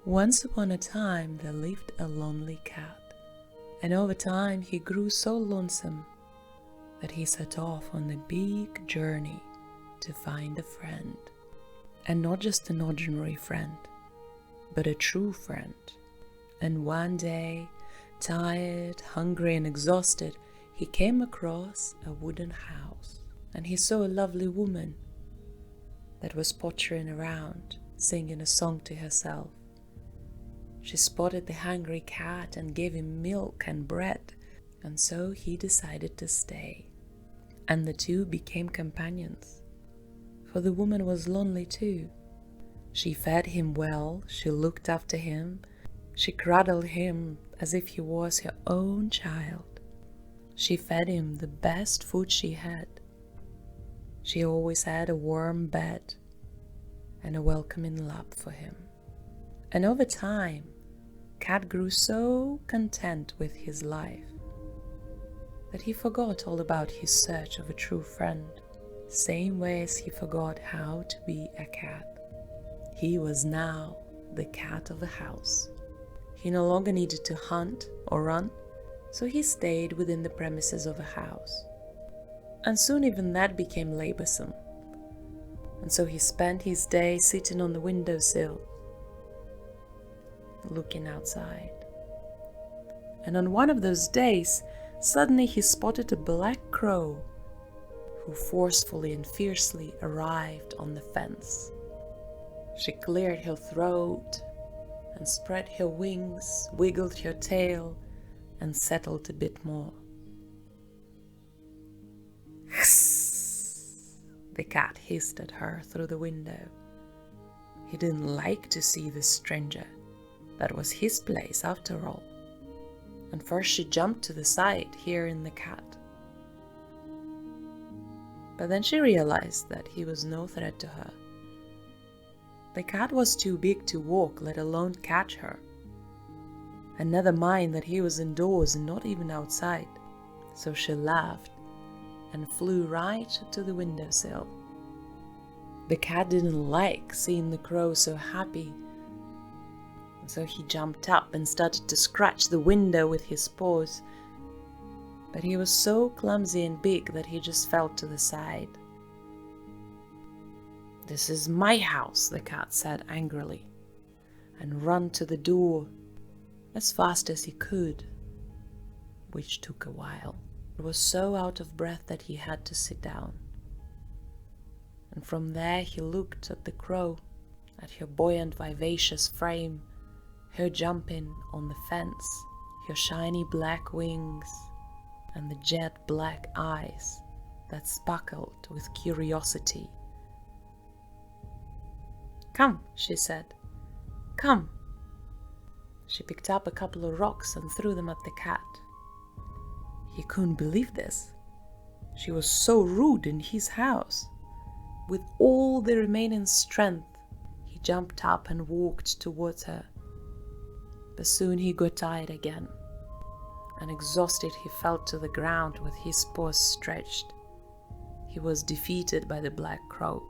Once upon a time there lived a lonely cat, and over time he grew so lonesome that he set off on a big journey to find a friend. And not just an ordinary friend, but a true friend. And one day, tired, hungry and exhausted, he came across a wooden house, and he saw a lovely woman that was pottering around, singing a song to herself. She spotted the hungry cat and gave him milk and bread, and so he decided to stay. And the two became companions, for the woman was lonely too. She fed him well, she looked after him, she cradled him as if he was her own child. She fed him the best food she had. She always had a warm bed and a welcoming lap for him. And over time, Cat grew so content with his life that he forgot all about his search of a true friend, same way as he forgot how to be a cat. He was now the cat of the house. He no longer needed to hunt or run, so he stayed within the premises of a house. And soon even that became laborsome. And so he spent his day sitting on the windowsill, looking outside. And on one of those days, suddenly he spotted a black crow who forcefully and fiercely arrived on the fence. She cleared her throat and spread her wings, wiggled her tail, and settled a bit more. Hiss! The cat hissed at her through the window. He didn't like to see this stranger. That was his place after all. And first she jumped to the side, hearing the cat. But then she realized that he was no threat to her. The cat was too big to walk, let alone catch her. And never mind that he was indoors and not even outside. So she laughed and flew right to the windowsill. The cat didn't like seeing the crow so happy, so he jumped up and started to scratch the window with his paws. But he was so clumsy and big that he just fell to the side. "This is my house," the cat said angrily, and ran to the door as fast as he could, which took a while. He was so out of breath that he had to sit down. And from there he looked at the crow, at her buoyant, vivacious frame, her jumping on the fence, her shiny black wings, and the jet black eyes that sparkled with curiosity. "Come," she said. "Come." She picked up a couple of rocks and threw them at the cat. He couldn't believe this. She was so rude in his house. With all the remaining strength, he jumped up and walked towards her. But soon he got tired again, and exhausted he fell to the ground with his paws stretched. He was defeated by the black crow.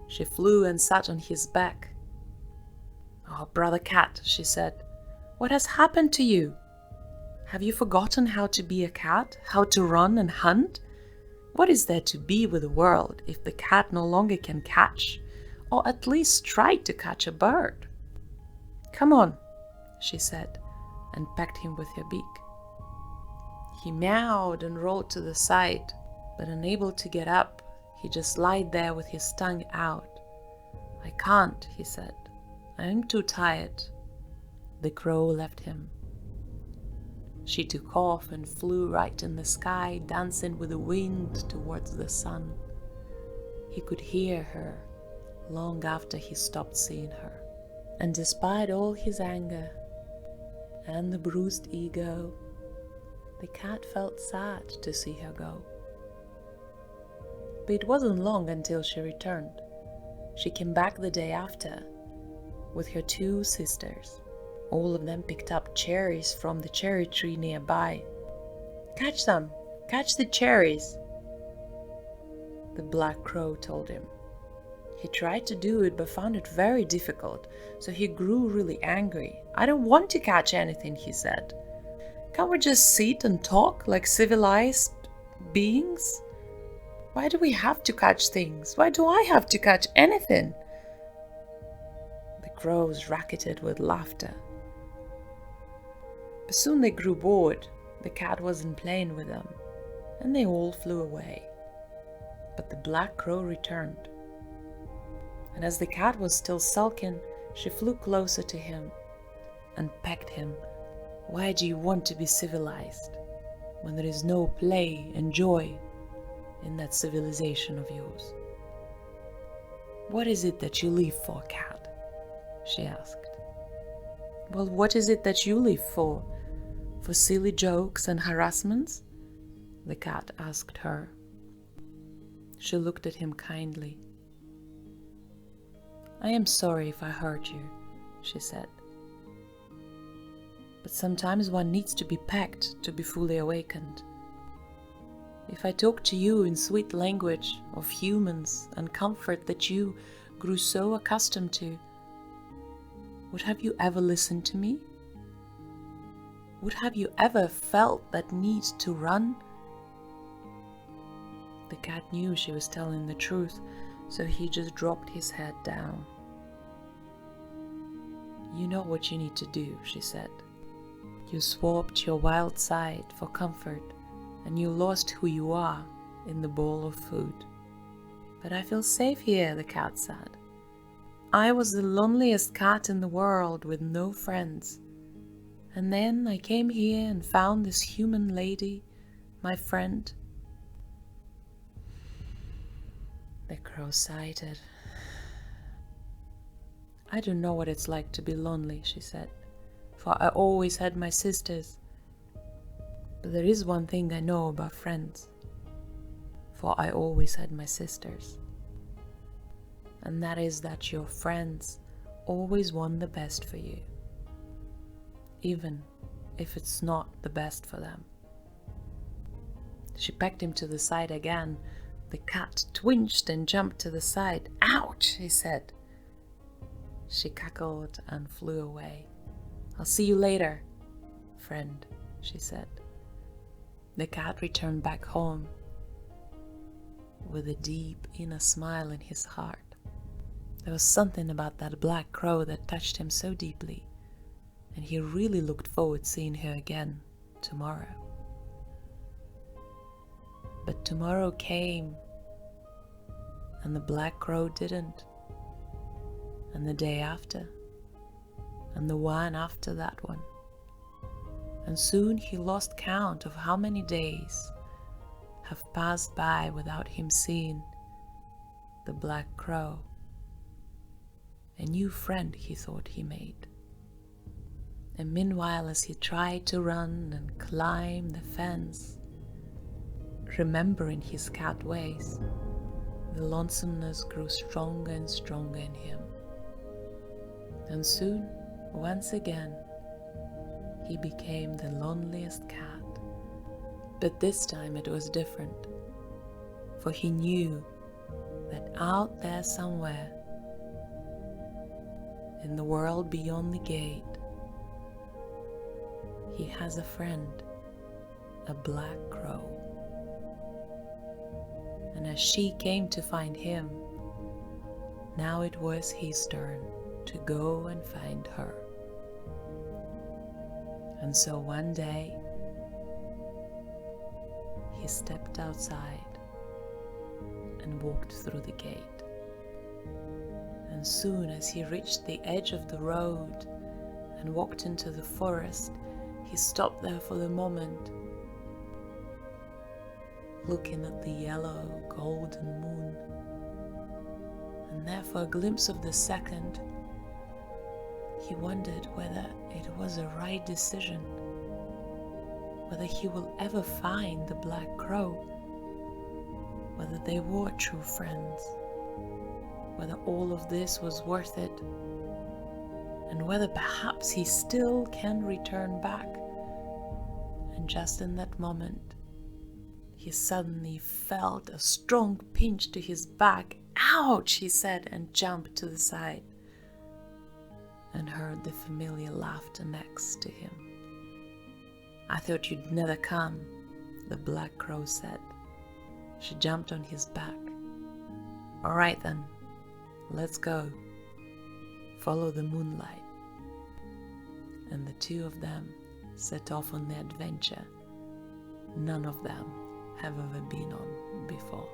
She flew and sat on his back. "Oh, brother cat," she said, "what has happened to you? Have you forgotten how to be a cat, how to run and hunt? What is there to be with the world if the cat no longer can catch, or at least try to catch a bird? Come on," she said, and pecked him with her beak. He meowed and rolled to the side, but unable to get up, he just lied there with his tongue out. "I can't," he said. "I'm too tired." The crow left him. She took off and flew right in the sky, dancing with the wind towards the sun. He could hear her long after he stopped seeing her. And despite all his anger and the bruised ego, the cat felt sad to see her go. But it wasn't long until she returned. She came back the day after with her two sisters. All of them picked up cherries from the cherry tree nearby. "Catch them! Catch the cherries!" the black crow told him. He tried to do it but found it very difficult, so he grew really angry. "I don't want to catch anything," he said. "Can't we just sit and talk like civilized beings? Why do we have to catch things? Why do I have to catch anything?" The crows racketed with laughter. But soon they grew bored. The cat wasn't playing with them, and they all flew away. But the black crow returned. And as the cat was still sulking, she flew closer to him and pecked him. "Why do you want to be civilized when there is no play and joy in that civilization of yours? What is it that you live for, cat?" she asked. "Well, what is it that you live for? For silly jokes and harassments?" the cat asked her. She looked at him kindly. "I am sorry if I hurt you," she said. "But sometimes one needs to be pecked to be fully awakened. If I talk to you in sweet language of humans and comfort that you grew so accustomed to, would have you ever listened to me? Would have you ever felt that need to run?" The cat knew she was telling the truth, so he just dropped his head down. "You know what you need to do," she said. "You swapped your wild side for comfort, and you lost who you are in the bowl of food." "But I feel safe here," the cat said. "I was the loneliest cat in the world with no friends. And then I came here and found this human lady, my friend." The crow sighed. "I don't know what it's like to be lonely," she said, "for I always had my sisters. But there is one thing I know about friends, for I always had my sisters. And that is that your friends always want the best for you, even if it's not the best for them." She pecked him to the side again. The cat twitched and jumped to the side. "Ouch!" he said. She cackled and flew away. "I'll see you later, friend," she said. The cat returned back home with a deep inner smile in his heart. There was something about that black crow that touched him so deeply, and he really looked forward to seeing her again tomorrow. But tomorrow came, and the black crow didn't, and the day after, and the one after that one. And soon he lost count of how many days have passed by without him seeing the black crow, a new friend he thought he made. And meanwhile, as he tried to run and climb the fence, remembering his cat ways, the lonesomeness grew stronger and stronger in him. And soon, once again, he became the loneliest cat. But this time it was different, for he knew that out there somewhere, in the world beyond the gate, he has a friend, a black crow. And as she came to find him, now it was his turn to go and find her. And so one day, he stepped outside and walked through the gate. And soon as he reached the edge of the road and walked into the forest, he stopped there for the moment, looking at the yellow golden moon. And there, for a glimpse of the second, he wondered whether it was a right decision, whether he will ever find the black crow, whether they were true friends, whether all of this was worth it, and whether perhaps he still can return back. And just in that moment, he suddenly felt a strong pinch to his back. "Ouch!" he said, and jumped to the side and heard the familiar laughter next to him. "I thought you'd never come," the black crow said. She jumped on his back. "All right then, let's go. Follow the moonlight." And the two of them set off on the adventure none of them have ever been on before.